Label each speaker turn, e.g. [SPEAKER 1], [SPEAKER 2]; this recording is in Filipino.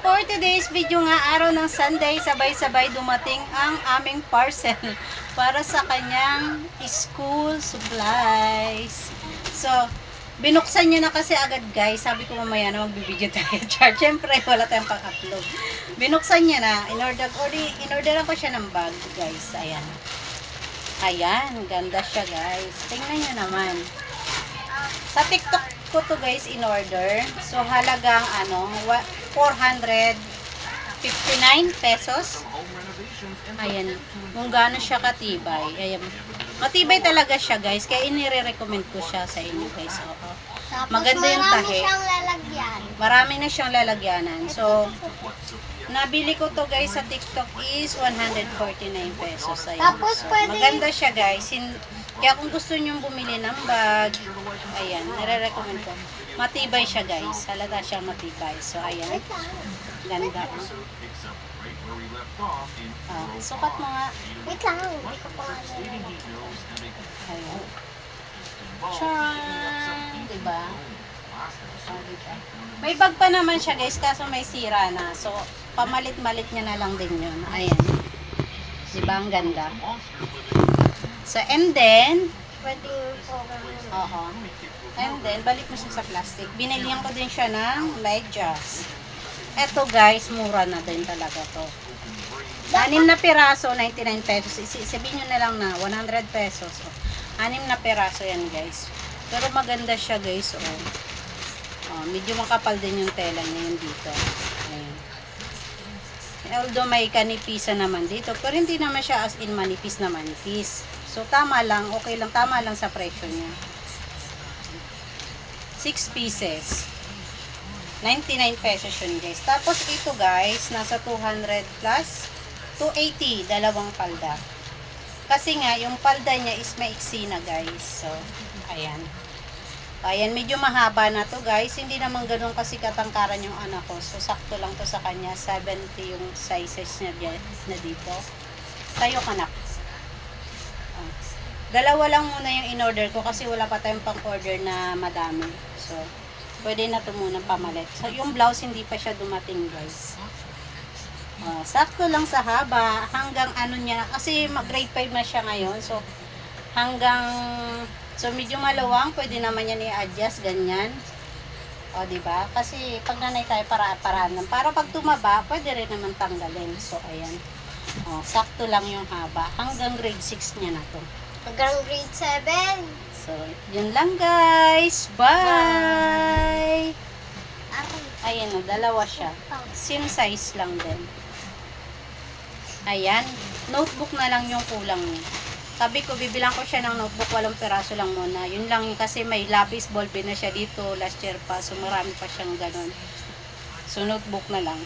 [SPEAKER 1] For today's video nga, araw ng Sunday, sabay-sabay dumating ang aming parcel para sa kanyang school supplies. So, binuksan niya na kasi agad guys. Sabi ko mamaya na magbibideo tayo. Char, syempre wala tayong pang-upload. Binuksan niya na. In-orderan ko siya ng bag guys. Ayan. Ayan, ganda siya guys. Tingnan niyo naman. Sa TikTok ko to guys in-order. So halagang 459 pesos. Ayan. Kung gaano siya katibay. Ayan. Matibay talaga siya guys. Kaya inire-recommend ko siya sa inyo guys. Oo. Maganda yung tahe. Marami na siyang lalagyanan. So, nabili ko to guys sa TikTok is 149 pesos. Ayan.
[SPEAKER 2] Tapos
[SPEAKER 1] So,
[SPEAKER 2] pwede...
[SPEAKER 1] maganda siya guys. Kaya kung gusto nyo bumili ng bag, ayan, nare-recommend ko. Matibay siya guys. Halata siya matibay. So, ayan. Ganda. Sukat mo nga.
[SPEAKER 2] Wait lang, hindi ko pa
[SPEAKER 1] Ayan. Charan! Diba? Diba? May bag pa naman siya guys, kaso may sira na. So, pamalit-malit niya na lang din yun. Ayan. Diba? Ang ganda. So, and then,
[SPEAKER 2] pwede
[SPEAKER 1] oo. And then, balik mo siya sa plastic. Binilihan ko din siya ng medyas. Eto guys, mura na din talaga to. 6 na piraso, 99 pesos. Sabihin nyo na lang na 100 pesos. 6 na piraso yan guys. Pero maganda siya guys. Medyo makapal din yung tela niya yun dito. Ayan. Although may kanipisan naman dito. Pero hindi naman siya as in manipis na manipis. So tama lang, okay lang. Tama lang sa presyo niya. 6 pieces. 99 pesos yun guys. Tapos ito guys, nasa 200 plus 280, dalawang palda. Kasi nga, yung palda niya is maiksi na guys. So, ayan. Ayan, medyo mahaba na to guys. Hindi naman ganun kasi katangkaran yung anak ko. So, sakto lang to sa kanya. 70 yung sizes niya na dito. Sa'yo kanak. Dalawa lang muna yung in-order ko kasi wala pa tayong pang-order na madami. So, pwede na ito munang pamalit. So, yung blouse hindi pa siya dumating guys. Sakto lang sa haba. Hanggang ano niya. Kasi grade 5 na siya ngayon. So, so medyo maluwang. Pwede naman yan i-adjust. Ganyan. Diba? Kasi pag nanay tayo para-parahan lang. Para pag tumaba, pwede rin naman tanggalin. So, ayan. Sakto lang yung haba. Hanggang grade 6 niya na to.
[SPEAKER 2] hanggang grade 7.
[SPEAKER 1] So, yun lang guys. Bye! Ayan dalawa siya. Same size lang din. Ayan. Notebook na lang yung kulang niya. Sabi ko, bibilang ko siya ng notebook. 8 peraso lang muna. Yun lang kasi may lapis, ballpen na siya dito. Last year pa. So, marami pa siyang ganun. So, notebook na lang.